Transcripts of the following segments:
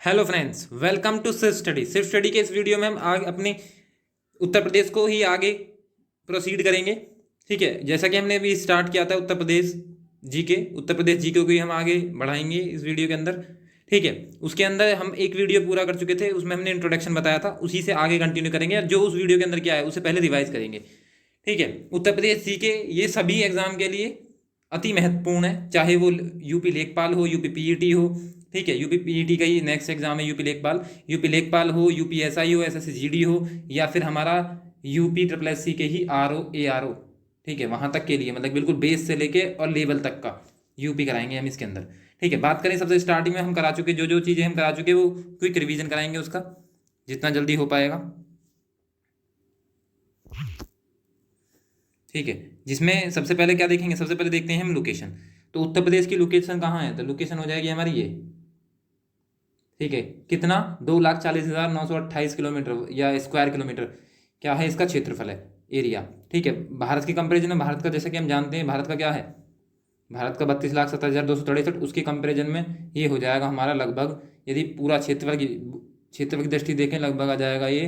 Hello friends, welcome to सिर्फ study के इस वीडियो में हम आगे अपने उत्तर प्रदेश को ही आगे प्रोसीड करेंगे। ठीक है, जैसा कि हमने अभी स्टार्ट किया था उत्तर प्रदेश जीके को ही हम आगे बढ़ाएंगे इस वीडियो के अंदर। ठीक है, उसके अंदर हम एक वीडियो पूरा कर चुके थे, उसमें हमने इंट्रोडक्शन बताया था, उसी से आगे कंटिन्यू करेंगे। जो उस वीडियो के अंदर क्या है उसे पहले रिवाइज करेंगे। ठीक है, उत्तर प्रदेश जीके ये सभी एग्जाम के लिए अति महत्वपूर्ण है, चाहे वो यूपी लेखपाल हो, यूपी पीईटी हो। ठीक है, यूपी पीईटी का ही नेक्स्ट एग्जाम है यूपी लेखपाल हो, यूपी एसआई हो, एसएससी हो, या फिर हमारा यूपी ट्रिपल एससी के ही आरओ एआरओ। ठीक है, वहां तक के लिए मतलब बिल्कुल बेस से लेके और लेवल तक का यूपी कराएंगे हम इसके अंदर। ठीक है, बात करें सबसे स्टार्टिंग में हम करा चुके जो जो चीज़ें हम करा चुके वो क्विक रिवीजन कराएंगे उसका जितना जल्दी हो पाएगा। ठीक है, जिसमें सबसे पहले क्या देखेंगे, सबसे पहले देखते हैं हम लोकेशन। तो उत्तर प्रदेश की लोकेशन कहाँ है, तो लोकेशन हो जाएगी हमारी ये। ठीक है, कितना 2,40,928 किलोमीटर या स्क्वायर किलोमीटर क्या है इसका क्षेत्रफल है, एरिया। ठीक है, भारत के कंपेरिजन में भारत का जैसा कि हम जानते हैं भारत का क्या है, भारत का 32,70,263, उसके कंपेरिजन में ये हो जाएगा हमारा लगभग, यदि पूरा क्षेत्रफल की दृष्टि देखें लगभग आ जाएगा ये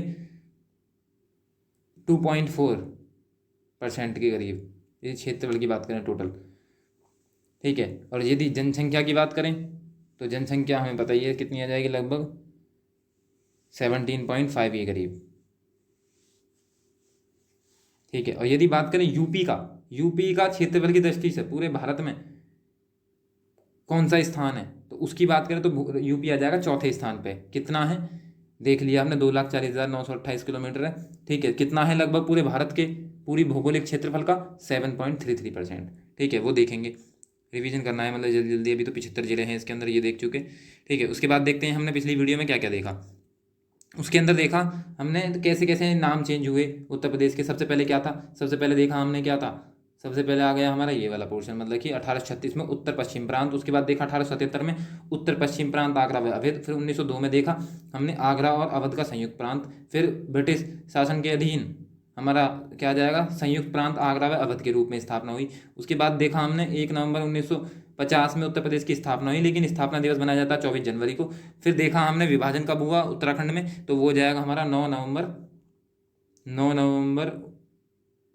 2.4% के करीब, यदि क्षेत्रफल की बात करें टोटल। ठीक है, और यदि जनसंख्या की बात करें तो जनसंख्या हमें पता ही है कितनी आ जाएगी, लगभग 17.5 के करीब। ठीक है, और यदि बात करें यूपी का क्षेत्रफल की दृष्टि से पूरे भारत में कौन सा स्थान है, तो उसकी बात करें तो यूपी आ जाएगा चौथे स्थान पे। कितना है देख लिया हमने, 2,40,928 किलोमीटर है। ठीक है, कितना है लगभग पूरे भारत के पूरी भौगोलिक क्षेत्रफल का 7.33%। ठीक है, वो देखेंगे, रिवीजन करना है मतलब जल्दी जल्दी। अभी तो 75 जिले हैं इसके अंदर, ये देख चुके। ठीक है, उसके बाद देखते हैं हमने पिछली वीडियो में क्या क्या देखा। उसके अंदर देखा हमने तो कैसे कैसे नाम चेंज हुए उत्तर प्रदेश के। सबसे पहले क्या था, सबसे पहले देखा हमने क्या था, सबसे पहले आ गया हमारा ये वाला पोर्शन, मतलब कि 1836 में उत्तर पश्चिम प्रांत। उसके बाद देखा 1877 में उत्तर पश्चिम प्रांत आगरा व अवध। फिर 1902 में देखा हमने आगरा और अवध का संयुक्त प्रांत। फिर ब्रिटिश शासन के अधीन हमारा क्या आ जाएगा, संयुक्त प्रांत आगरा व अवध के रूप में स्थापना हुई। उसके बाद देखा हमने 1 नवंबर 1950 में उत्तर प्रदेश की स्थापना हुई, लेकिन स्थापना दिवस मनाया जाता है 24 जनवरी को। फिर देखा हमने विभाजन कब हुआ उत्तराखंड में, तो वो हो जाएगा हमारा 9 नवंबर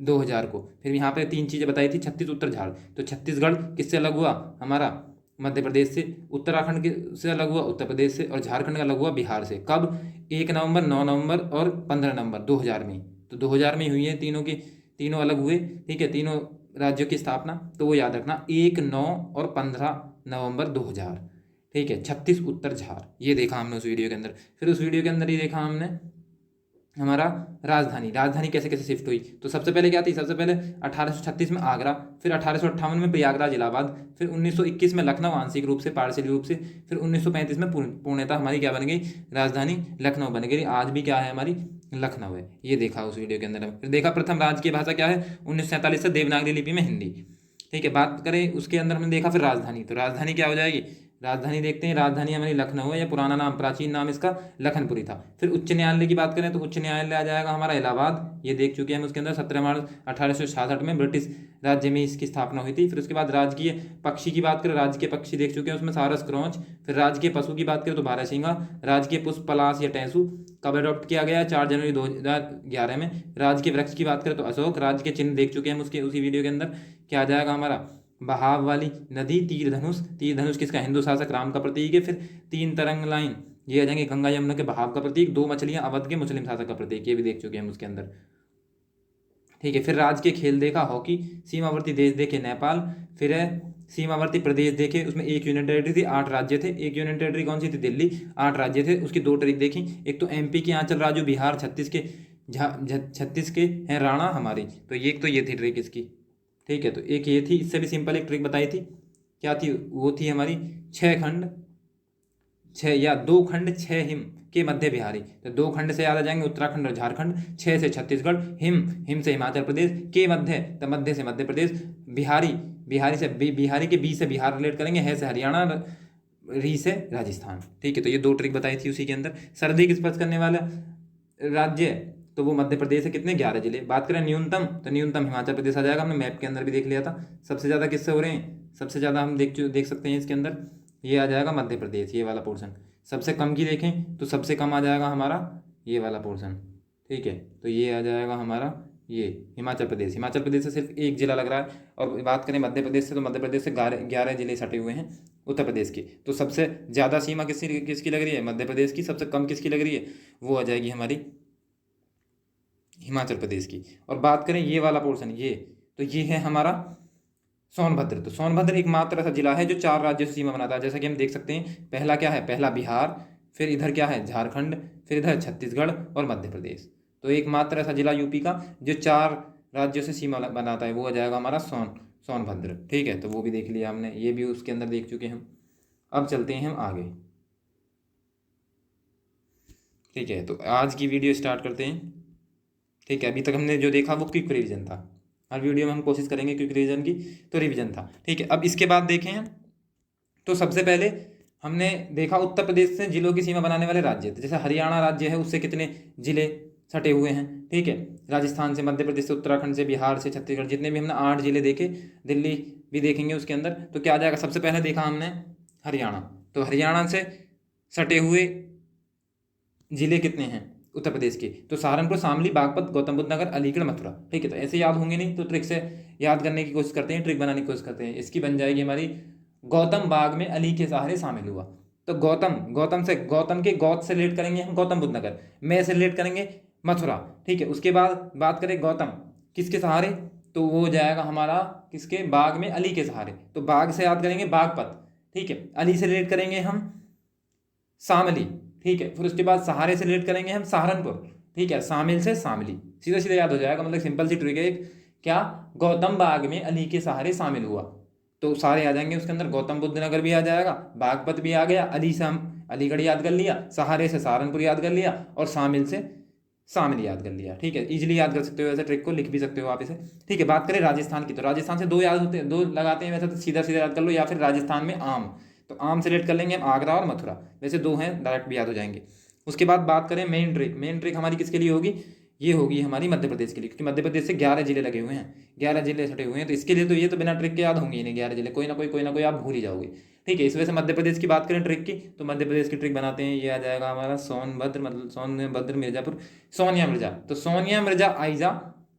2000 को। फिर यहाँ पे 3 चीज़ें बताई थी, छत्तीस उत्तर झाड़, तो छत्तीसगढ़ किससे अलग हुआ, हमारा मध्य प्रदेश से। उत्तराखंड के से अलग हुआ उत्तर प्रदेश से, और झारखंड का अलग हुआ बिहार से। कब, 1 नवंबर, 9 नवंबर और 15 नवंबर 2000 में। तो 2000 में हुई है तीनों के, तीनों अलग हुए। ठीक है, तीनों राज्यों की स्थापना, तो वो याद रखना 1, 9 और 15 नवंबर 2000। ठीक है, 36 उत्तर झाड़, ये देखा हमने उस वीडियो के अंदर। फिर उस वीडियो के अंदर ये देखा हमने हमारा राजधानी कैसे कैसे शिफ्ट हुई। तो सबसे पहले क्या थी, सबसे पहले 1836 में आगरा, फिर 1858 में प्रयागराज इलाहाबाद, फिर 1921 में लखनऊ आंशिक रूप से पार्शियल रूप से, फिर 1935 में पूर्णतः हमारी क्या बन गई, राजधानी लखनऊ बन गई। आज भी क्या है हमारी, लखनऊ है। ये देखा उस वीडियो के अंदर। फिर देखा प्रथम राजकीय भाषा क्या है, 1947 से देवनागरी लिपि में हिंदी। ठीक है, बात करें उसके अंदर हमने देखा फिर राजधानी, तो राजधानी क्या हो जाएगी, राजधानी देखते हैं, राजधानी हमारी लखनऊ है, या पुराना नाम प्राचीन नाम इसका लखनपुरी था। फिर उच्च न्यायालय की बात करें तो उच्च न्यायालय आ जाएगा हमारा इलाहाबाद, ये देख चुके हैं हम। उसके अंदर 17 मार्च 1866 में ब्रिटिश राज्य में इसकी स्थापना हुई थी। फिर उसके बाद राजकीय पक्षी की बात करें, राजकीय पक्षी देख चुके हैं, उसमें सारस क्रौच। फिर राजकीय पशु की बात करें तो बारहसिंगा। राजकीय पुष्प पलाश या टेंसू कब अडॉप्ट किया गया, 4 जनवरी 2011 में। राजकीय वृक्ष की बात करें तो अशोक। राजकीय चिन्ह देख चुके हैं हम उसके उसी वीडियो के अंदर, क्या आ जाएगा हमारा, बहाव वाली नदी, तीर धनुष। तीर धनुष किसका, हिंदू शासक राम का प्रतीक है। फिर 3 तरंग लाइन, ये आ जाएंगे गंगा यमुना के बहाव का प्रतीक। 2 मछलियां अवध के मुस्लिम शासक का प्रतीक, ये भी देख चुके हैं हम उसके अंदर। ठीक है, फिर राज्य के खेल देखा हॉकी। सीमावर्ती देश देखे नेपाल। फिर है सीमावर्ती प्रदेश देखे, उसमें एक यूनियन टेरिटरी थी, 8 राज्य थे। एक यूनियन टेरिटरी कौन सी थी, दिल्ली। 8 राज्य थे, उसकी 2 ट्रिक देखी। एक तो एमपी के आंचल राजू, बिहार, छत्तीस के हैं राणा हमारी। तो ये थी ट्रिक इसकी। ठीक है, तो एक ये थी, इससे भी सिंपल एक ट्रिक बताई थी, क्या थी, वो थी हमारी 6 खंड, 2 खंड 6 हिम के मध्य बिहारी। तो 2 खंड से याद आ जाएंगे उत्तराखंड और झारखंड, 6 से छत्तीसगढ़, हिम से हिमाचल प्रदेश, के मध्य, तो मध्य से मध्य प्रदेश, बिहारी, बिहारी के बी से बिहार रिलेट करेंगे, है से हरियाणा, री से राजस्थान। ठीक है, तो ये 2 ट्रिक बताई थी उसी के अंदर। सर्दी की स्पर्श करने वाला राज्य, तो वो मध्य प्रदेश है, कितने, 11 जिले। बात करें न्यूनतम, तो न्यूनतम हिमाचल प्रदेश आ जाएगा, हमने मैप के अंदर भी देख लिया था। सबसे ज़्यादा किससे हो रहे हैं, सबसे ज़्यादा हम देख सकते हैं इसके अंदर, ये आ जाएगा मध्य प्रदेश, ये वाला पोर्शन। सबसे कम की देखें तो सबसे कम आ जाएगा हमारा ये वाला पोर्शन, ठीक है। तो ये आ जाएगा हमारा ये हिमाचल प्रदेश। हिमाचल प्रदेश से सिर्फ एक जिला लग रहा है। और बात करें मध्य प्रदेश से, तो मध्य प्रदेश से 11 जिले सटे हुए हैं उत्तर प्रदेश के। तो सबसे ज़्यादा सीमा किसकी लग रही है? मध्य प्रदेश की। सबसे कम किसकी लग रही है? वो आ जाएगी हमारी हिमाचल प्रदेश की। और बात करें ये वाला पोर्शन, ये तो ये है हमारा सोनभद्र। तो सोनभद्र एकमात्र ऐसा जिला है जो 4 राज्यों से सीमा बनाता है। जैसा कि हम देख सकते हैं, पहला क्या है? पहला बिहार, फिर इधर क्या है? झारखंड, फिर इधर छत्तीसगढ़ और मध्य प्रदेश। तो एकमात्र ऐसा जिला यूपी का जो 4 राज्यों से सीमा बनाता है, वो आ जाएगा हमारा सोनभद्र, ठीक है। तो वो भी देख लिया हमने, ये भी उसके अंदर देख चुके हम। अब चलते हैं हम आगे, ठीक है। तो आज की वीडियो स्टार्ट करते हैं, ठीक है। अभी तक हमने जो देखा वो क्विक रिवीजन था। हर वीडियो में हम कोशिश करेंगे क्विक रिवीजन की, तो रिवीजन था, ठीक है। अब इसके बाद देखें हम, तो सबसे पहले हमने देखा उत्तर प्रदेश से जिलों की सीमा बनाने वाले राज्य। तो जैसे हरियाणा राज्य है, उससे कितने जिले सटे हुए हैं, ठीक है। राजस्थान से, मध्य प्रदेश से, उत्तराखंड से, बिहार से, छत्तीसगढ़, जितने भी हमने 8 जिले देखे, दिल्ली भी देखेंगे उसके अंदर। तो क्या आ जाएगा? सबसे पहले देखा हमने हरियाणा। तो हरियाणा से सटे हुए जिले कितने हैं उत्तर प्रदेश के? तो सहारनपुर, शामली, बागपत, गौतम बुद्ध नगर, अलीगढ़, मथुरा, ठीक है। तो ऐसे याद होंगे नहीं, तो ट्रिक से याद करने की कोशिश करते हैं, ट्रिक बनाने की कोशिश करते हैं। इसकी बन जाएगी हमारी गौतम बाग में अली के सहारे शामिल हुआ। तो गौतम के गौत से रिलेट करेंगे हम गौतम बुद्ध नगर, मैं से रिलेट करेंगे मथुरा, ठीक है। उसके बाद बात करें गौतम किसके सहारे, तो वो हो जाएगा हमारा किसके? बाग में अली के सहारे। तो बाग से याद करेंगे बागपत, ठीक है। अली से रिलेट करेंगे हम शामली, ठीक है। फिर उसके बाद सहारे से रिलेट करेंगे हम सहारनपुर, ठीक है। शामिल से शामली, सीधा सीधा याद हो जाएगा। मतलब सिंपल सी ट्रिक है एक, क्या? गौतम बाग में अली के सहारे शामिल हुआ, तो सारे आ जाएंगे उसके अंदर। गौतम बुद्ध नगर भी आ जाएगा, बागपत भी आ गया, अली से हम अलीगढ़ याद कर लिया, सहारे से सहारनपुर याद कर लिया, और शामिल से शामिल याद कर लिया, ठीक है। इजीली याद कर सकते हो, ऐसे ट्रिक को लिख भी सकते हो आप इसे, ठीक है। बात करें राजस्थान की, तो राजस्थान से 2 याद होते हैं, 2 लगाते हैं वैसे तो सीधा सीधा याद कर लो, या फिर राजस्थान में आम, तो आम से रिलेट कर लेंगे हम आगरा और मथुरा, वैसे 2 हैं, डायरेक्ट भी याद हो जाएंगे। उसके बाद बात करें मेन ट्रिक हमारी किसके लिए होगी? ये होगी हमारी मध्य प्रदेश के लिए, क्योंकि मध्य प्रदेश से 11 जिले लगे हुए हैं, 11 जिले सटे हुए हैं। तो इसके लिए तो ये तो बिना ट्रिक के याद होंगे ही नहीं, 11 जिले कोई ना कोई आप भूल ही जाओगे, ठीक है। इस वजह से मध्य प्रदेश की बात करें ट्रिक की, तो मध्य प्रदेश की ट्रिक बनाते हैं। ये आ जाएगा हमारा सोनभद्र, मतलब सोनभद्र, मिर्जापुर, सोनिया मिर्जा। तो सोनिया मिर्जा आई जा,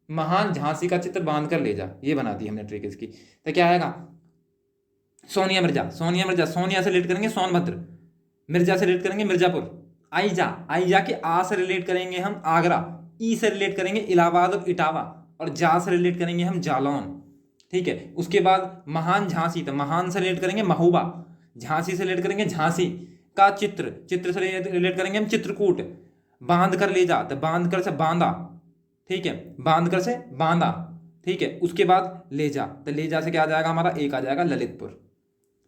महान झांसी का चित्र बांध कर ले जा, ये बना दी हमने ट्रिक इसकी। तो क्या आएगा? सोनिया मिर्जा, सोनिया से रिलेट करेंगे सोनभद्र, मिर्जा से रिलेट करेंगे मिर्जापुर, आइजा के आ से रिलेट करेंगे हम आगरा, ई से रिलेट करेंगे इलाहाबाद और इटावा, और जा से रिलेट करेंगे हम जालौन, ठीक है। उसके बाद महान झांसी, तो महान से रिलेट करेंगे महोबा, झांसी से रिलेट करेंगे झांसी का चित्र से रिलेट करेंगे हम चित्रकूट, बांध कर ले जा, तो बांध कर से बांधा, ठीक है, बांध कर से बांधा, ठीक है। उसके बाद ले जा, तो ले जा से क्या आ जाएगा हमारा? एक आ जाएगा ललितपुर,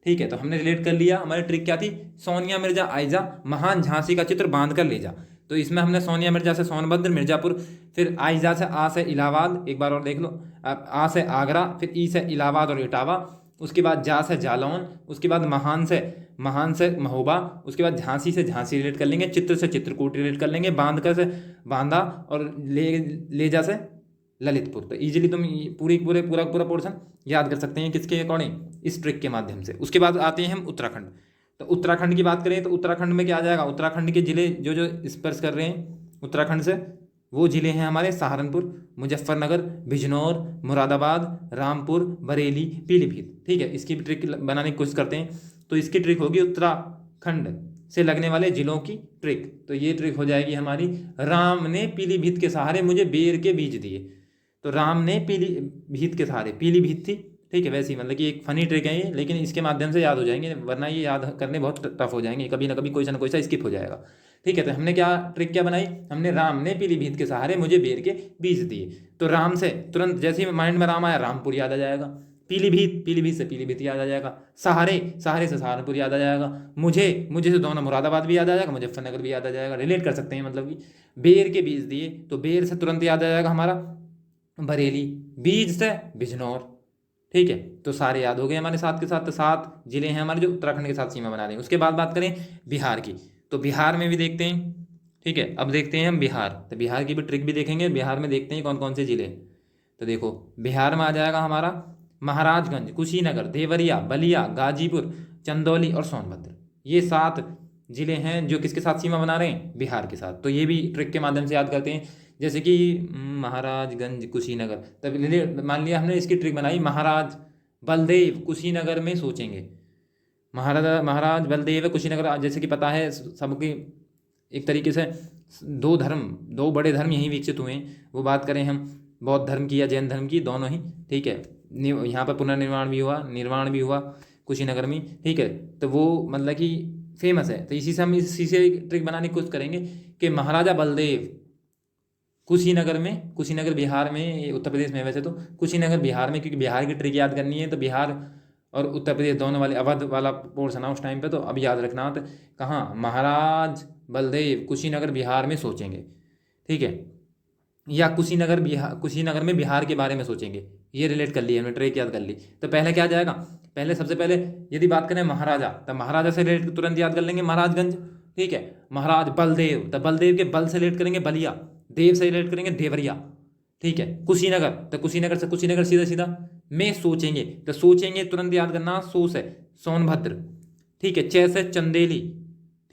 ठीक है। तो हमने रिलेट कर लिया, हमारी ट्रिक क्या थी? सोनिया मिर्जा आइजा, महान झांसी का चित्र बांध कर ले जा। तो इसमें हमने सोनिया मिर्जा से सोनभद्र, मिर्जापुर, फिर आइजा से आ से इलाहाबाद, एक बार और देख लो, आ से आगरा, फिर ई से इलाहाबाद और इटावा, उसके बाद जा से जालौन, उसके बाद महान से महोबा, उसके बाद झांसी से झांसी रिलेट कर लेंगे, चित्र से चित्रकूट रिलेट कर लेंगे, बांध कर से बांधा, और ले जा से ललितपुर। तो इजीली तुम पूरा पोर्शन याद कर सकते हैं किसके अकॉर्डिंग? इस ट्रिक के माध्यम से। उसके बाद आते हैं हम उत्तराखंड। तो उत्तराखंड की बात करें तो उत्तराखंड में क्या आ जाएगा? उत्तराखंड के जिले जो स्पर्श कर रहे हैं उत्तराखंड से, वो जिले हैं हमारे सहारनपुर, मुजफ्फरनगर, बिजनौर, मुरादाबाद, रामपुर, बरेली, पीलीभीत, ठीक है। इसकी भी ट्रिक बनाने की कोशिश करते हैं। तो इसकी ट्रिक होगी उत्तराखंड से लगने वाले जिलों की ट्रिक। तो ये ट्रिक हो जाएगी हमारी, राम ने पीलीभीत के सहारे मुझे बेर के बीज दिए। तो राम ने पीलीभीत के सहारे, पीलीभीत थी, ठीक है। वैसे ही मतलब कि एक फनी ट्रिक है ये, लेकिन इसके माध्यम से याद हो जाएंगे, वरना ये याद करने बहुत टफ हो जाएंगे, कभी ना कभी कोई ना कोई सा स्किप हो जाएगा, ठीक है। तो हमने ट्रिक क्या बनाई? हमने राम ने पीलीभीत के सहारे मुझे बेर के बीज दिए। तो राम से तुरंत जैसे ही माइंड में राम आया, रामपुर याद आ जाएगा, पीलीभीत से पीलीभीत याद आ जाएगा, सहारे से सहारनपुर याद आ जाएगा, मुझे से दोनों मुरादाबाद भी याद आ जाएगा, मुजफ्फरनगर भी याद आ जाएगा। रिलेट कर सकते हैं, मतलब कि बेर के बीज दिए, तो बेर से तुरंत याद आ जाएगा हमारा बरेली, बीज से बिजनौर, ठीक है। तो सारे याद हो गए हमारे साथ के साथ। तो 7 जिले हैं हमारे जो उत्तराखंड के साथ सीमा बना रहे हैं। उसके बाद बात करें बिहार की, तो बिहार में भी देखते हैं, ठीक है। अब देखते हैं हम बिहार, तो बिहार की भी ट्रिक भी देखेंगे। बिहार में देखते हैं कौन कौन से जिले। तो देखो बिहार में आ जाएगा हमारा महाराजगंज, कुशीनगर, देवरिया, बलिया, गाजीपुर, चंदौली और सोनभद्र, ये 7 जिले हैं जो किसके साथ सीमा बना रहे हैं, बिहार के साथ। तो ये भी ट्रिक के माध्यम से याद करते हैं। जैसे कि महाराजगंज कुशीनगर, तब मान लिया हमने इसकी ट्रिक बनाई, महाराज बलदेव कुशीनगर में सोचेंगे, महाराज बलदेव कुशीनगर। जैसे कि पता है सबकी, एक तरीके से दो बड़े धर्म यहीं विकसित हुए हैं। वो बात करें हम बौद्ध धर्म की या जैन धर्म की, दोनों ही, ठीक है। यहाँ पर पुनर्निर्माण भी हुआ, निर्माण भी हुआ कुशीनगर में, ठीक है। तो वो मतलब कि फेमस है। तो इसी से हम इसी से ट्रिक बनाने की कोशिश करेंगे कि महाराजा बलदेव कुशीनगर में, कुशीनगर बिहार में, ये उत्तर प्रदेश में है वैसे तो, कुशीनगर बिहार में, क्योंकि बिहार की ट्रिक याद करनी है तो बिहार और उत्तर प्रदेश दोनों वाले, अवध वाला पोर्शन है उस टाइम पे, तो अब याद रखना। तो कहाँ, महाराज बलदेव कुशीनगर बिहार में सोचेंगे, ठीक है। या कुशीनगर बिहार, कुशीनगर में बिहार के बारे में सोचेंगे, ये रिलेट कर लिया हमने, ट्रिक याद कर ली। तो पहले क्या जाएगा, पहले सबसे पहले यदि बात करें महाराजा, तो महाराजा से रिलेट तुरंत याद कर लेंगे महाराजगंज, ठीक है। महाराज बलदेव, तो बलदेव के बल से रिलेट करेंगे बलिया, देव से रिलेट करेंगे देवरिया, ठीक है। कुशीनगर, तो कुशीनगर से कुशीनगर सीधा सीधा में सोचेंगे, तो सोचेंगे तुरंत याद करना, सो से सोनभद्र, ठीक है। च से चंदेली,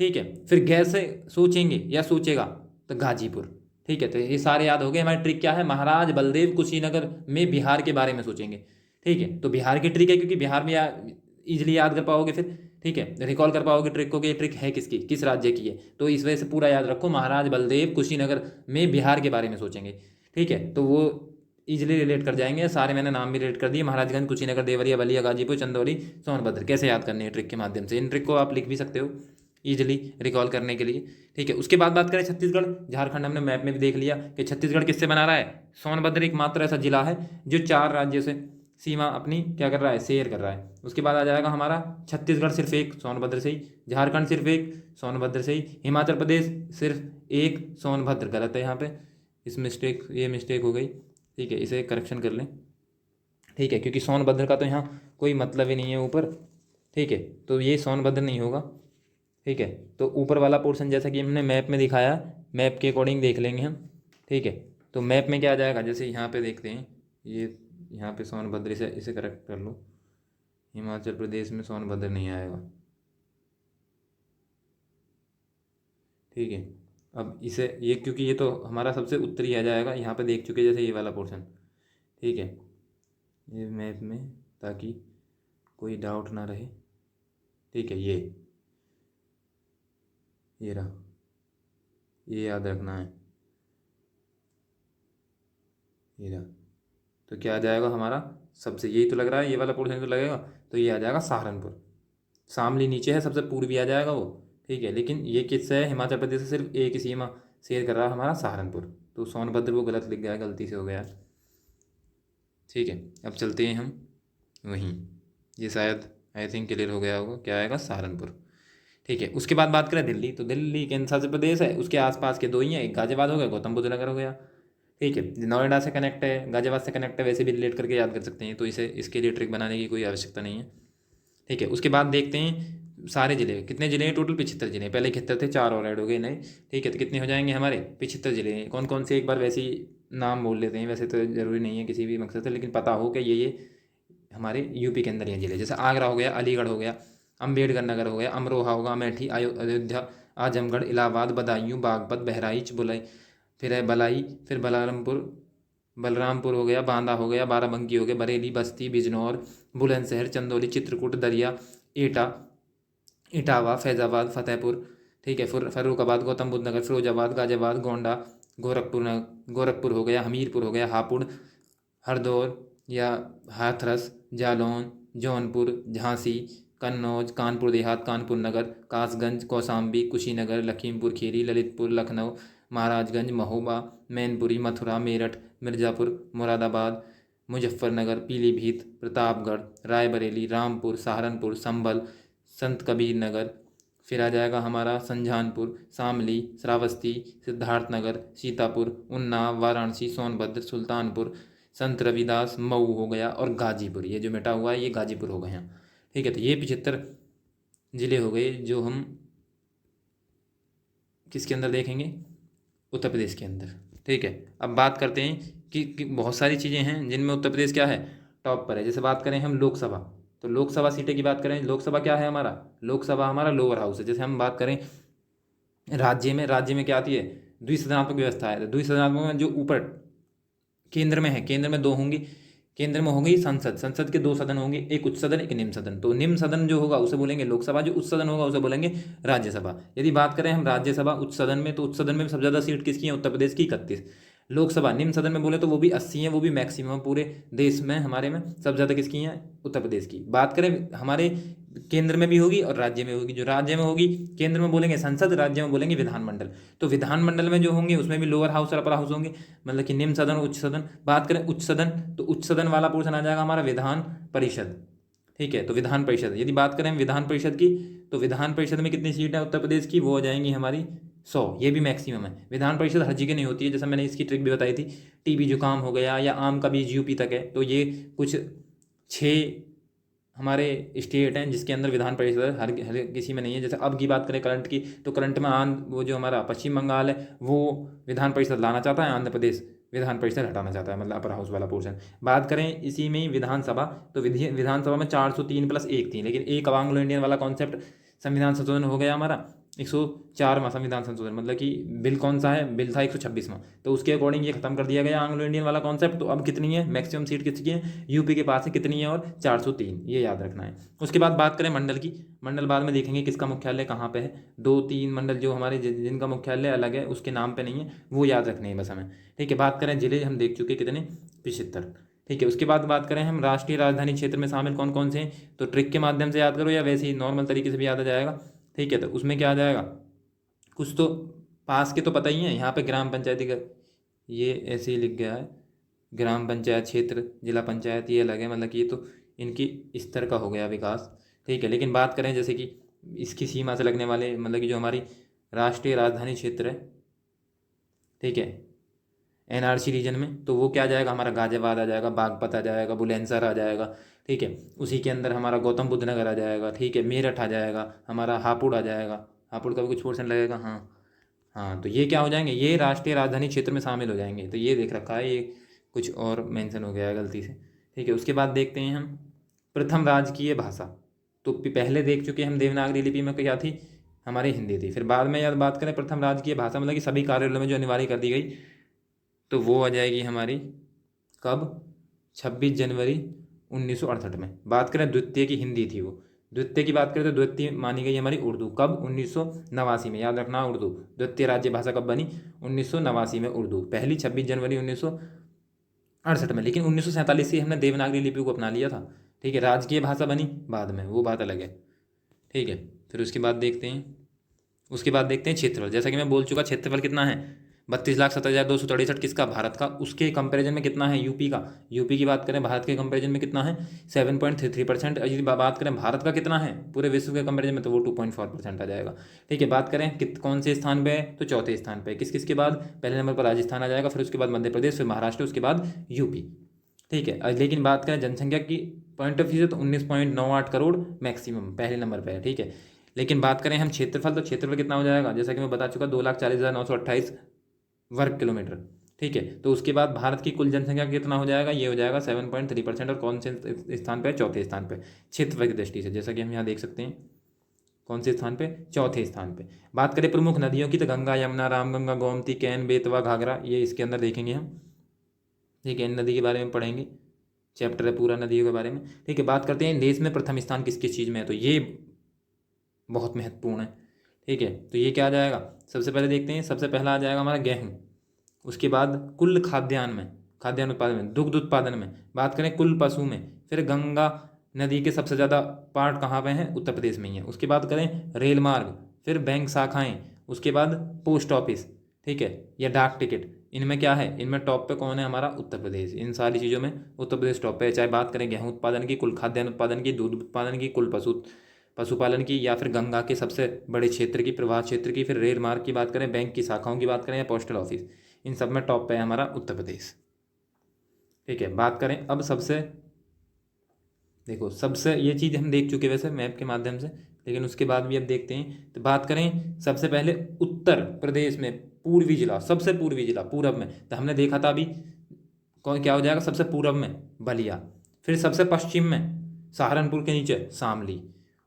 ठीक है। फिर गै से सोचेंगे या सोचेगा तो गाजीपुर, ठीक है। तो ये सारे याद हो गए। हमारी ट्रिक क्या है, महाराज बलदेव कुशीनगर में बिहार के बारे में सोचेंगे, ठीक है। तो बिहार की ट्रिक है, क्योंकि बिहार में इजिली याद कर पाओगे फिर, ठीक है, रिकॉल कर पाओगे ट्रिक को कि ये ट्रिक है किसकी, किस राज्य की है। तो इस वजह से पूरा याद रखो, महाराज बलदेव कुशीनगर में बिहार के बारे में सोचेंगे, ठीक है। तो वो इजिली रिलेट कर जाएंगे। सारे मैंने नाम भी रिलेट कर दिए, महाराजगंज, कुशीनगर, देवरिया, बलिया, गाजीपुर, चंदौली, सोनभद्र। कैसे याद करनी है ट्रिक के माध्यम से, इन ट्रिक को आप लिख भी सकते हो ईजिली रिकॉल करने के लिए, ठीक है। उसके बाद बात करें छत्तीसगढ़ झारखंड, हमने मैप में भी देख लिया कि छत्तीसगढ़ किससे बना रहा है, सोनभद्र एकमात्र ऐसा जिला है जो 4 राज्यों से सीमा अपनी क्या कर रहा है, शेयर कर रहा है। उसके बाद आ जाएगा हमारा छत्तीसगढ़ सिर्फ एक, सोनभद्र से ही, झारखंड सिर्फ एक, सोनभद्र से ही, हिमाचल प्रदेश सिर्फ एक, सोनभद्र। गलत है यहाँ पे, ये मिस्टेक हो गई, ठीक है, इसे करेक्शन कर लें, ठीक है, क्योंकि सोनभद्र का तो यहाँ कोई मतलब ही नहीं है ऊपर, ठीक है। तो ये सोनभद्र नहीं होगा, ठीक है। तो ऊपर वाला पोर्शन जैसा कि हमने मैप में दिखाया, मैप के अकॉर्डिंग देख लेंगे हम, ठीक है। तो मैप में क्या आ जाएगा, जैसे यहाँ पे देखते हैं, ये यहाँ पे सोनभद्र, इसे करेक्ट कर लो, हिमाचल प्रदेश में सोनभद्र नहीं आएगा, ठीक है। अब इसे ये, क्योंकि ये तो हमारा सबसे उत्तरी आ जाएगा, यहाँ पे देख चुके जैसे ये वाला पोर्शन, ठीक है, ये मैप में, ताकि कोई डाउट ना रहे, ठीक है। ये रहा, ये याद रखना है, ये रहा। तो क्या आ जाएगा हमारा, सबसे यही तो लग रहा है, ये वाला पोर्शन तो लगेगा, तो ये आ जाएगा सहारनपुर। शामली नीचे है, सबसे पूर्वी आ जाएगा वो, ठीक है। लेकिन ये किससे है, हिमाचल प्रदेश से सिर्फ एक ही सीमा शेयर कर रहा है हमारा सहारनपुर। तो सोनभद्र वो गलत लिख गया, गलती से हो गया, ठीक है। अब चलते हैं हम वहीं, ये शायद आई थिंक क्लियर हो गया होगा, क्या आएगा, सहारनपुर, ठीक है। उसके बाद बात करें दिल्ली, तो दिल्ली केंद्र शासित प्रदेश है, उसके आसपास के 2 ही हैं, एक गाजियाबाद हो गया, गौतम बुद्ध नगर हो गया, ठीक है। नोएडा से कनेक्ट है, गाजियाबाद से कनेक्ट है, वैसे भी रिलेट करके याद कर सकते हैं, तो इसे इसके लिए ट्रिक बनाने की कोई आवश्यकता नहीं है, ठीक है। उसके बाद देखते हैं सारे जिले, कितने जिले हैं टोटल, 75 जिले, पहले 71 थे, 4 और ऐड हो गए नए, ठीक है। तो कितने हो जाएंगे हमारे, 75 जिले हैं। कौन कौन से एक बार वैसे ही नाम बोल लेते हैं, वैसे तो ज़रूरी नहीं है किसी भी मकसद से, लेकिन पता हो कि ये हमारे यूपी के अंदर ये जिले, जैसे आगरा हो गया, अलीगढ़ हो गया, अम्बेडकर नगर हो गया, अमरोहा होगा, अमेठी, अयोध्या, आजमगढ़, इलाहाबाद, बदायूं, बागपत, बहराइच, बुलाई, फिर है बलाई, फिर बलरामपुर हो गया, बांदा हो गया, बाराबंकी हो गया, बरेली, बस्ती, बिजनौर, बुलंदशहर, चंदौली, चित्रकूट, दरिया, एटा, इटावा, फैज़ाबाद, फतेहपुर, ठीक है। फिर फर्रुखाबाद, गौतम बुद्ध नगर, फिरोजाबाद, गाजियाबाद, गोंडा, गोरखपुर हो गया, हमीरपुर हो गया, हापुड़, हरदौर या हाथरस, जालौन, जौनपुर, झांसी, कन्नौज, कानपुर देहात, कानपुर नगर, कासगंज, कौशाम्बी, कुशीनगर, लखीमपुर खीरी, ललितपुर, लखनऊ, महाराजगंज, महोबा, मैनपुरी, मथुरा, मेरठ, मिर्ज़ापुर, मुरादाबाद, मुजफ्फरनगर, पीलीभीत, प्रतापगढ़, रायबरेली, रामपुर, सहारनपुर, संभल, संत कबीर नगर, फिर आ जाएगा हमारा संजानपुर, शामली, श्रावस्ती, सिद्धार्थनगर, सीतापुर, उन्नाव, वाराणसी, सोनभद्र, सुल्तानपुर, संत रविदास, मऊ हो गया, और गाजीपुर, ये जो मिटा हुआ है ये गाजीपुर हो गए हैं, ठीक है। तो ये 75 जिले हो गए जो हम किसके अंदर देखेंगे, उत्तर प्रदेश के अंदर, ठीक है। अब बात करते हैं कि बहुत सारी चीज़ें हैं जिनमें उत्तर प्रदेश क्या है, टॉप पर है। जैसे बात करें हम लोकसभा, तो लोकसभा सीटें की बात करें, लोकसभा क्या है हमारा, लोकसभा हमारा लोअर हाउस है। जैसे हम बात करें राज्य में क्या आती है, द्विसदनात्मक व्यवस्था है। तो द्विसदनात्मक में जो ऊपर केंद्र में है, केंद्र में दो होंगी, केंद्र में होगी संसद, संसद के दो सदन होंगे, एक उच्च सदन एक निम्न सदन। तो निम्न सदन जो होगा उसे बोलेंगे लोकसभा, जो उच्च सदन होगा उसे बोलेंगे राज्यसभा। यदि बात करें हम राज्यसभा उच्च सदन में, तो उच्च सदन में सबसे ज़्यादा सीट किसकी है, उत्तर प्रदेश की 31। लोकसभा निम्न सदन में बोले तो वो भी 80 है, वो भी मैक्सिमम पूरे देश में हमारे में सबसे ज़्यादा किसकी है, उत्तर प्रदेश की। बात करें हमारे केंद्र में भी होगी और राज्य में होगी। जो राज्य में होगी, केंद्र में बोलेंगे संसद, राज्य में बोलेंगे विधानमंडल। तो विधानमंडल में जो होंगे उसमें भी लोअर हाउस और अपर हाउस होंगे, मतलब कि निम्न सदन उच्च सदन। बात करें उच्च सदन, तो उच्च सदन वाला पोर्शन आ जाएगा हमारा विधान परिषद। ठीक है, तो विधान परिषद, यदि बात करें विधान परिषद की, तो विधान परिषद में कितनी सीट है उत्तर प्रदेश की, वो हो जाएंगी हमारी 100। ये भी मैक्सिमम है। विधान परिषद हर जगह नहीं होती है, जैसा मैंने इसकी ट्रिक भी बताई थी, टीबी जुकाम हो गया या आम का बीज यूपी तक है। तो ये कुछ 6 हमारे स्टेट हैं जिसके अंदर विधान परिषद हर किसी में नहीं है। जैसे अब की बात करें करंट की, तो करंट में वो जो हमारा पश्चिम बंगाल है वो विधान परिषद लाना चाहता है, आंध्र प्रदेश विधान परिषद हटाना चाहता है, मतलब अपर हाउस वाला पोर्शन। बात करें इसी में ही विधानसभा, तो विधानसभा में 403 + 1 थी, लेकिन एक अब एंग्लो इंडियन वाला कॉन्सेप्ट संविधान संशोधन हो गया हमारा 104वां संविधान संशोधन, मतलब कि बिल कौन सा है, बिल था 126वां। तो उसके अकॉर्डिंग ये खत्म कर दिया गया एंग्लो इंडियन वाला कॉन्सेप्ट। तो अब कितनी है मैक्सिमम सीट किसकी है, यूपी के पास है कितनी है, और 403, ये याद रखना है। उसके बाद बात करें मंडल की, मंडल बाद में देखेंगे किसका मुख्यालय कहाँ पे है। 2-3 मंडल जो हमारे जिनका मुख्यालय अलग है उसके नाम पे नहीं है, वो याद रखने हैं बस हमें। ठीक है, बात करें जिले, हम देख चुके कितने, 75। ठीक है, उसके बाद बात करें हम राष्ट्रीय राजधानी क्षेत्र में शामिल कौन कौन से हैं, तो ट्रिक के माध्यम से याद करो या वैसे ही नॉर्मल तरीके से भी याद आ जाएगा। ठीक है, तो उसमें क्या आ जाएगा, कुछ तो पास के तो पता ही है। यहाँ पे ग्राम पंचायती का ये ऐसे ही लिख गया है, ग्राम पंचायत क्षेत्र, जिला पंचायत ये अलग है, मतलब कि ये तो इनकी स्तर का हो गया विकास। ठीक है, लेकिन बात करें जैसे कि इसकी सीमा से लगने वाले, मतलब कि जो हमारी राष्ट्रीय राजधानी क्षेत्र है, ठीक है, एनआरसी रीजन में, तो वो क्या आ जाएगा हमारा, गाजियाबाद आ जाएगा, बागपत आ जाएगा, बुलंदशहर आ जाएगा। ठीक है, उसी के अंदर हमारा गौतम बुद्ध नगर आ जाएगा। ठीक है, मेरठ आ जाएगा, हमारा हापुड़ आ जाएगा, हापुड़ का भी कुछ पोर्शन लगेगा। हाँ हाँ, तो ये क्या हो जाएंगे, ये राष्ट्रीय राजधानी क्षेत्र में शामिल हो जाएंगे। तो ये देख रखा है, ये कुछ और मेंशन हो गया है गलती से। ठीक है, उसके बाद देखते हैं हम प्रथम राजकीय भाषा। तो पहले देख चुके हम देवनागरी लिपि में क्या थी, हमारी हिंदी थी। फिर बाद में यार बात करें प्रथम राजकीय भाषा, मतलब कि सभी कार्यालयों में जो अनिवार्य कर दी गई, तो वो आ जाएगी हमारी कब, 26 जनवरी 1968 में। बात करें द्वितीय की, हिंदी थी वो। द्वितीय की बात करें तो द्वितीय मानी गई हमारी उर्दू, कब, 1989 में। याद रखना उर्दू, द्वितीय राज्य भाषा कब बनी, 1989 में उर्दू। पहली 26 जनवरी 1968 में, लेकिन 1947 से हमने देवनागरी लिपि को अपना लिया था। ठीक है, राजकीय भाषा बनी बाद में, वो बात अलग है। ठीक है, फिर उसके बाद देखते हैं, उसके बाद देखते हैं क्षेत्रफल। जैसा कि मैं बोल चुका, क्षेत्रफल कितना है, 32,70,263 किसका, भारत का। उसके कंपैरिजन में कितना है, यूपी का। यूपी की बात करें भारत के कंपैरिजन में कितना है, 7.33%। यदि बात करें भारत का कितना है पूरे विश्व के कंपैरिजन में, तो वो 2.4% आ जाएगा। ठीक है, बात करें कौन से स्थान पे है, तो चौथे स्थान पे। किस किस के बाद, पहले नंबर पर राजस्थान आ जाएगा, फिर उसके बाद मध्य प्रदेश, फिर महाराष्ट्र, उसके बाद यूपी। ठीक है, लेकिन बात करें जनसंख्या की पॉइंट ऑफ व्यू से, तो 19.98 करोड़ मैक्सिमम पहले नंबर पर है। ठीक है, लेकिन बात करें हम क्षेत्रफल, तो क्षेत्रफल कितना हो जाएगा, जैसा कि मैं बता चुका, 2,40,928 वर्ग किलोमीटर। ठीक है, तो उसके बाद भारत की कुल जनसंख्या कितना हो जाएगा, ये हो जाएगा 7.3%। और कौन से स्थान पे, चौथे स्थान पे क्षेत्रफल की दृष्टि से, जैसा कि हम यहाँ देख सकते हैं, कौन से स्थान पे, चौथे स्थान पे। बात करें प्रमुख नदियों की, तो गंगा, यमुना, रामगंगा, गोमती, कैन, बेतवा, घाघरा, ये इसके अंदर देखेंगे हम। ठीक है, इन नदी के बारे में पढ़ेंगे, चैप्टर है पूरा नदियों के बारे में। ठीक है, बात करते हैं देश में प्रथम स्थान किस किस चीज़ में है, तो ये बहुत महत्वपूर्ण है। ठीक है, तो ये क्या आ जाएगा, सबसे पहले देखते हैं, सबसे पहला आ जाएगा हमारा गेहूँ। उसके बाद कुल खाद्यान्न में, खाद्यान्न उत्पादन में, दुग्ध उत्पादन में, बात करें कुल पशु में, फिर गंगा नदी के सबसे ज़्यादा पार्ट कहाँ पे हैं, उत्तर प्रदेश में ही है। उसके बाद करें रेल मार्ग, फिर बैंक शाखाएं, उसके बाद पोस्ट ऑफिस, ठीक है, या डाक टिकट, इनमें क्या है, इनमें टॉप पे कौन है, हमारा उत्तर प्रदेश। इन सारी चीज़ों में उत्तर प्रदेश टॉप पे है, चाहे बात करें गेहूँ उत्पादन की, कुल खाद्यान्न उत्पादन की, दूध उत्पादन की, कुल पशुपालन की, या फिर गंगा के सबसे बड़े क्षेत्र की, प्रवाह क्षेत्र की, फिर रेल मार्ग की बात करें, बैंक की शाखाओं की बात करें, या पोस्टल ऑफिस, इन सब में टॉप पे है हमारा उत्तर प्रदेश। ठीक है, बात करें अब सबसे, देखो सबसे, ये चीज़ हम देख चुके वैसे मैप के माध्यम से, लेकिन उसके बाद भी अब देखते हैं। तो बात करें सबसे पहले उत्तर प्रदेश में पूर्वी जिला, सबसे पूर्वी जिला पूरब में, तो हमने देखा था अभी कौन क्या हो जाएगा, सबसे पूरब में बलिया। फिर सबसे पश्चिम में सहारनपुर के नीचे शामली।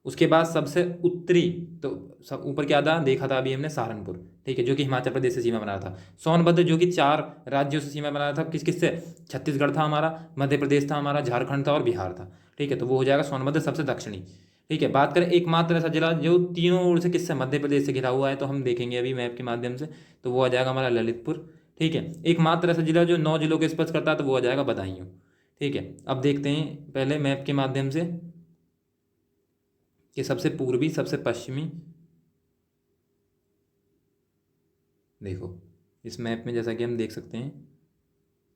उसके बाद सबसे उत्तरी, तो सब ऊपर क्या था देखा था अभी हमने, सहारनपुर, ठीक है, जो कि हिमाचल प्रदेश से सीमा बना रहा था। सोनभद्र जो कि 4 राज्यों से सीमा बना रहा था, किस किस से, छत्तीसगढ़ था हमारा, मध्य प्रदेश था हमारा, झारखंड था और बिहार था, ठीक है, तो वो हो जाएगा सोनभद्र सबसे दक्षिणी। ठीक है, बात करें एकमात्र ऐसा जिला जो तीनों ओर से किससे, मध्य प्रदेश से घिरा हुआ है, तो हम देखेंगे अभी मैप के माध्यम से, तो वो आ जाएगा हमारा ललितपुर। ठीक है, एकमात्र ऐसा जिला जो 9 जिलों को स्पर्श करता है, तो वो आ जाएगा बदायूं। ठीक है, अब देखते हैं पहले मैप के माध्यम से कि सबसे पूर्वी सबसे पश्चिमी, देखो इस मैप में जैसा कि हम देख सकते हैं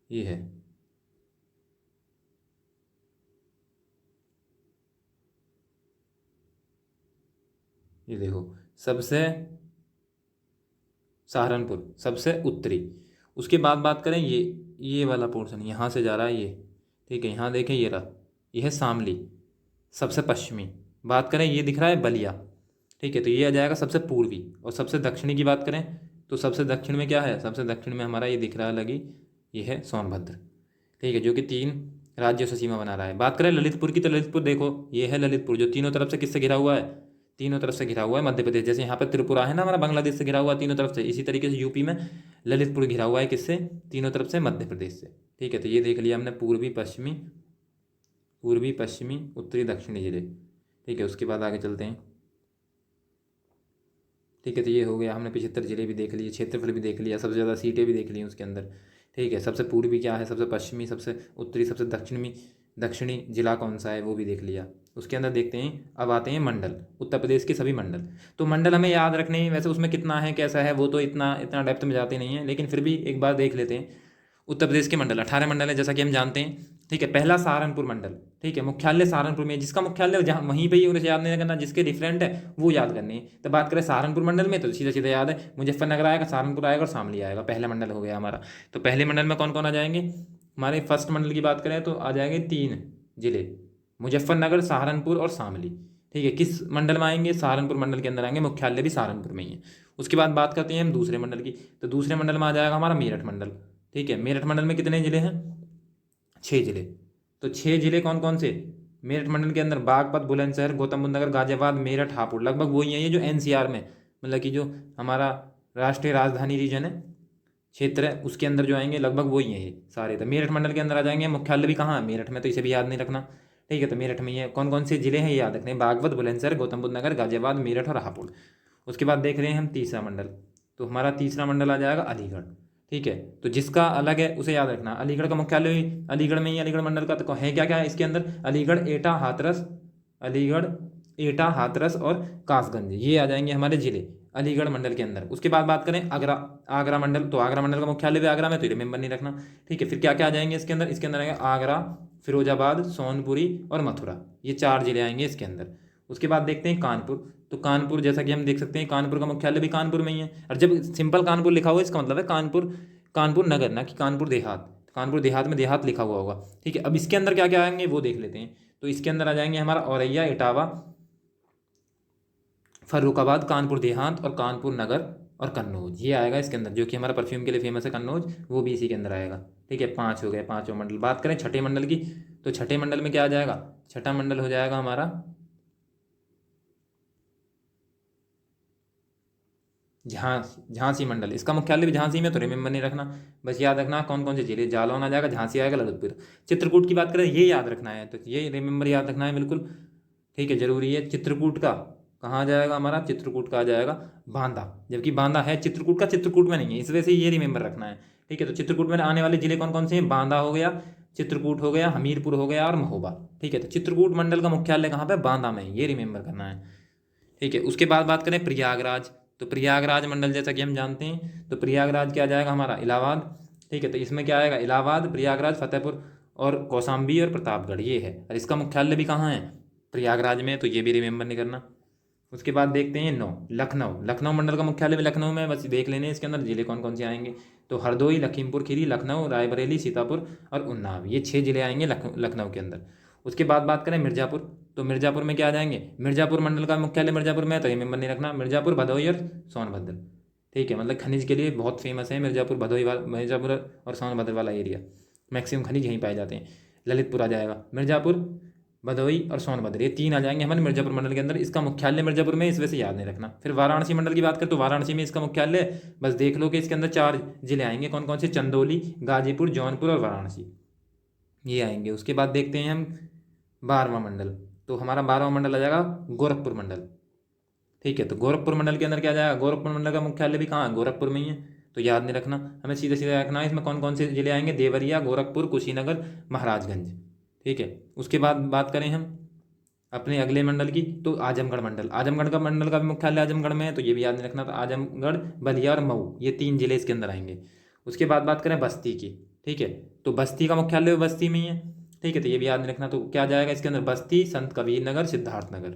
ये है, ये देखो सबसे सहारनपुर सबसे उत्तरी। उसके बाद बात करें ये वाला पोर्शन यहाँ से जा रहा है ये, ठीक है, यहाँ देखें ये रहा, ये है शामली सबसे पश्चिमी। बात करें ये दिख रहा है बलिया, ठीक है, तो ये आ जाएगा सबसे पूर्वी। और सबसे दक्षिणी की बात करें तो सबसे दक्षिण में क्या है, सबसे दक्षिण में हमारा ये दिख रहा है लगी, ये है सोनभद्र, ठीक है, जो कि 3 राज्यों से सीमा बना रहा है। बात करें ललितपुर की, तो ललितपुर देखो ये है ललितपुर, जो तीनों तरफ से किससे घिरा हुआ है, तीनों तरफ से घिरा हुआ है मध्य प्रदेश। जैसे यहाँ पर त्रिपुरा है ना हमारा, बांग्लादेश से घिरा हुआ है तीनों तरफ से, इसी तरीके से यूपी में ललितपुर घिरा हुआ है किससे, तीनों तरफ से मध्य प्रदेश से। ठीक है, तो ये देख लिया हमने पूर्वी पश्चिमी उत्तरी दक्षिणी जिले। ठीक है, उसके बाद आगे चलते हैं। ठीक है, तो ये हो गया, हमने 75 जिले भी देख लिए, क्षेत्रफल भी देख लिया, सबसे ज़्यादा सीटें भी देख ली उसके अंदर। ठीक है, सबसे पूर्वी क्या है, सबसे पश्चिमी, सबसे उत्तरी, सबसे दक्षिणी जिला कौन सा है वो भी देख लिया। उसके अंदर देखते हैं, अब आते हैं मंडल, उत्तर प्रदेश के सभी मंडल। तो मंडल हमें याद रखने हैं, वैसे उसमें कितना है कैसा है वो तो इतना डेप्थ में जाते नहीं है, लेकिन फिर भी एक बार देख लेते हैं। उत्तर प्रदेश के मंडल 18 मंडल है जैसा कि हम जानते हैं। ठीक है, पहला सहारनपुर मंडल, ठीक है, मुख्यालय सहारनपुर में, जिसका मुख्यालय जहाँ वहीं पे ही उन्हें याद नहीं करना, जिसके डिफरेंट है वो याद करनी है। तो बात करें सहारनपुर मंडल में, तो सीधा सीधा याद है मुजफ्फरनगर आएगा, सहारनपुर आएगा और शामली आएगा, पहला मंडल हो गया हमारा। तो पहले मंडल में कौन कौन आ जाएंगे, हमारे फर्स्ट मंडल की बात करें तो आ जाएंगे 3 जिले, मुजफ्फरनगर, सहारनपुर और शामली। ठीक है, किस मंडल में आएंगे, सहारनपुर मंडल के अंदर आएंगे, मुख्यालय भी सहारनपुर में ही है। उसके बाद बात करते हैं हम दूसरे मंडल की, तो दूसरे मंडल में आ जाएगा हमारा मेरठ मंडल। ठीक है, मेरठ मंडल में कितने जिले हैं, 6 जिले। तो 6 जिले कौन कौन से, मेरठ मंडल के अंदर बागपत, बुलंदशहर, गौतम बुद्ध नगर, गाजियाबाद, मेरठ, हापुड़, लगभग वही है ये जो एनसीआर में, मतलब कि जो हमारा राष्ट्रीय राजधानी रीजन है, क्षेत्र है, उसके अंदर जो आएंगे लगभग वही है ये सारे। तो मेरठ मंडल के अंदर आ जाएंगे, मुख्यालय भी कहाँ है, मेरठ में, तो इसे भी याद नहीं रखना। ठीक है, तो मेरठ में ये कौन कौन से जिले हैं ये याद रखने हैं, बागपत, बुलंदशहर, गौतम बुद्ध नगर, गाजियाबाद, मेरठ और हापुड़। उसके बाद देख रहे हैं हम तीसरा मंडल, तो हमारा तीसरा मंडल आ जाएगा अलीगढ़। ठीक है, तो जिसका अलग है उसे याद रखना, अलीगढ़ का मुख्यालय अलीगढ़ में ही, अलीगढ़ मंडल का तो है क्या क्या है इसके अंदर, अलीगढ़, एटा, हाथरस और कासगंज, ये आ जाएंगे हमारे जिले अलीगढ़ मंडल के अंदर। उसके बाद बात करें आगरा मंडल, तो आगरा मंडल का मुख्यालय भी आगरा में, तो रिमेंबर नहीं रखना। ठीक है, फिर क्या क्या आ जाएंगे इसके अंदर, इसके अंदर आएंगे आगरा, फिरोजाबाद, सोनपुरी और मथुरा, ये 4 जिले आएंगे इसके अंदर। उसके बाद देखते हैं कानपुर, तो कानपुर जैसा कि हम देख सकते हैं कानपुर का मुख्यालय भी कानपुर में ही है, और जब सिंपल कानपुर लिखा हुआ है इसका मतलब है कानपुर नगर, ना कि कानपुर देहात। कानपुर देहात में देहात लिखा हुआ होगा। ठीक है, अब इसके अंदर क्या क्या आएंगे वो देख लेते हैं। तो इसके अंदर आ जाएंगे हमारा औरैया, इटावा, फर्रुखाबाद, कानपुर देहात और कानपुर नगर और कन्नौज, ये आएगा इसके अंदर, जो कि हमारा परफ्यूम के लिए फेमस है कन्नौज, वो भी इसी के अंदर आएगा। ठीक है, 5 हो गए, 5 मंडल। बात करें छठे मंडल की, तो छठे मंडल में क्या आ जाएगा, छठा मंडल हो जाएगा हमारा झांसी मंडल, इसका मुख्यालय भी झांसी में, तो रिमेंबर नहीं रखना, बस याद रखना कौन कौन से जिले, जालौन आ जाएगा, झांसी आएगा, ललितपुर। चित्रकूट की बात करें ये याद रखना है, तो ये रिमेंबर याद रखना है बिल्कुल। ठीक है, जरूरी है। चित्रकूट का कहाँ आ जाएगा हमारा, चित्रकूट का आ जाएगा बांदा, जबकि बांदा है चित्रकूट का, चित्रकूट में नहीं है, इस वजह से ये रिमेंबर रखना है। ठीक है, तो चित्रकूट में आने वाले जिले कौन कौन से हैं, बांदा हो गया, चित्रकूट हो गया, हमीरपुर हो गया और महोबा। ठीक है, तो चित्रकूट मंडल का मुख्यालय कहाँ पे, बांदा में, ये रिमेंबर करना है। ठीक है, उसके बाद बात करें प्रयागराज, तो प्रयागराज मंडल जैसा कि हम जानते हैं, तो प्रयागराज क्या आ जाएगा हमारा, इलाहाबाद। ठीक है, तो इसमें क्या आएगा, इलाहाबाद, प्रयागराज, फतेहपुर और कौशाम्बी और प्रतापगढ़, ये है, और इसका मुख्यालय भी कहाँ है, प्रयागराज में, तो ये भी रिमेंबर नहीं करना। उसके बाद देखते हैं लखनऊ मंडल का मुख्यालय भी लखनऊ में, बस देख लेने इसके अंदर जिले कौन कौन से आएंगे, तो हरदोई, लखीमपुर खीरी, लखनऊ, रायबरेली, सीतापुर और उन्नाव, ये 6 जिले आएंगे लखनऊ के अंदर। उसके बाद बात करें मिर्ज़ापुर, तो मिर्ज़ापुर में क्या आ जाएंगे, मिर्ज़ापुर मंडल का मुख्यालय मिर्ज़ापुर में, तो रिमेंबर नहीं रखना, मिर्ज़ापुर, भदोही और सोनभद्र। ठीक है, मतलब खनिज के लिए बहुत फेमस है मिर्ज़ापुर, भदोही वाला, मिर्ज़ापुर और सोनभद्र वाला एरिया, मैक्सिमम खनिज यहीं पाए जाते हैं। ललितपुर आ जाएगा, मिर्ज़ापुर, भदोई और सोनभद्र, ये 3 आ जाएंगे हमारे मिर्जापुर मंडल के अंदर। इसका मुख्यालय मिर्जापुर में, इस वजह से याद नहीं रखना। फिर वाराणसी मंडल की बात करें तो वाराणसी में इसका मुख्यालय, बस देख लो कि इसके अंदर 4 जिले आएंगे, कौन कौन से, चंदौली, गाजीपुर, जौनपुर और वाराणसी, ये आएंगे। उसके बाद देखते हैं हम 12वां मंडल, तो हमारा 12वां मंडल आ जाएगा गोरखपुर मंडल। ठीक है, तो गोरखपुर मंडल के अंदर क्या जाएगा, गोरखपुर मंडल का मुख्यालय भी कहाँ है, गोरखपुर में ही है, तो याद नहीं रखना, हमें सीधे सीधे रखना है इसमें कौन कौन से जिले आएंगे, देवरिया, गोरखपुर, कुशीनगर, महाराजगंज। ठीक है, उसके बाद बात करें हम अपने अगले मंडल की, तो आजमगढ़ मंडल, आजमगढ़ का मंडल का भी मुख्यालय आजमगढ़ में है, तो ये भी याद नहीं रखना, तो आजमगढ़, बलिया और मऊ, ये 3 जिले इसके अंदर आएंगे। उसके बाद बात करें बस्ती की, ठीक है, तो बस्ती का मुख्यालय बस्ती में ही है। ठीक है, तो ये भी याद नहीं रखना, तो क्या जाएगा इसके अंदर, बस्ती, संत कबीर नगर, सिद्धार्थनगर।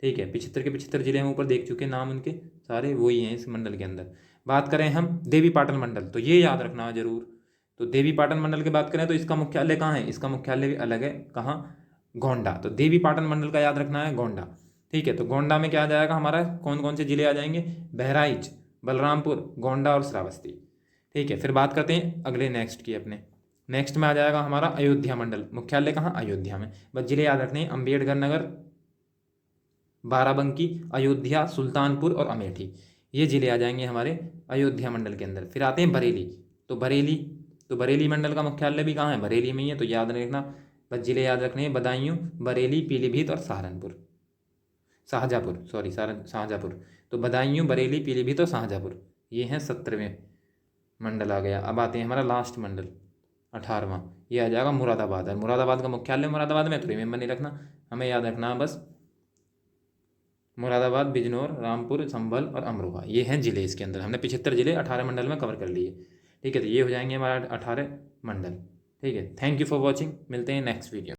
ठीक है, 75 के 75 जिले हम ऊपर देख चुके, नाम उनके सारे वही हैं इस मंडल के अंदर। बात करें हम देवी पाटन मंडल, तो ये याद रखना जरूर। तो देवी पाटन मंडल की बात करें तो इसका मुख्यालय कहाँ है, इसका मुख्यालय भी अलग है, कहाँ, गोंडा, तो देवी पाटन मंडल का याद रखना है गोंडा। ठीक है, तो गोंडा में क्या आ जाएगा हमारा, कौन कौन से जिले आ जाएंगे, बहराइच, बलरामपुर, गोंडा और श्रावस्ती। ठीक है, फिर बात करते हैं अगले नेक्स्ट की अपने, नेक्स्ट में आ जाएगा हमारा अयोध्या मंडल, मुख्यालय कहाँ, अयोध्या में, बस जिले याद रखने हैं, अम्बेडकर नगर, बाराबंकी, अयोध्या, सुल्तानपुर और अमेठी, ये जिले आ जाएंगे हमारे अयोध्या मंडल के अंदर। फिर आते हैं बरेली, तो बरेली मंडल का मुख्यालय भी कहाँ है, बरेली में ही है, तो याद नहीं रखना, बस जिले याद रखने हैं, बदायूं, बरेली, पीलीभीत और सहारनपुर, शाहजहाँपुर, सॉरी शाहजहाँपुर। तो बदायूं, बरेली, पीलीभीत और शाहजहाँपुर, ये हैं 17वें मंडल आ गया। अब आते हैं हमारा लास्ट मंडल 18वां, ये आ जाएगा मुरादाबाद, और मुरादाबाद का मुख्यालय मुरादाबाद में, तो रिमेंबर नहीं रखना, हमें याद रखना है बस मुरादाबाद, बिजनौर, रामपुर, संभल और अमरोहा, ये हैं जिले इसके अंदर। हमने 75 जिले 18 मंडल में कवर कर लिए। ठीक है, तो ये हो जाएंगे हमारा 18 मंडल। ठीक है, थैंक यू फॉर वॉचिंग, मिलते हैं नेक्स्ट वीडियो।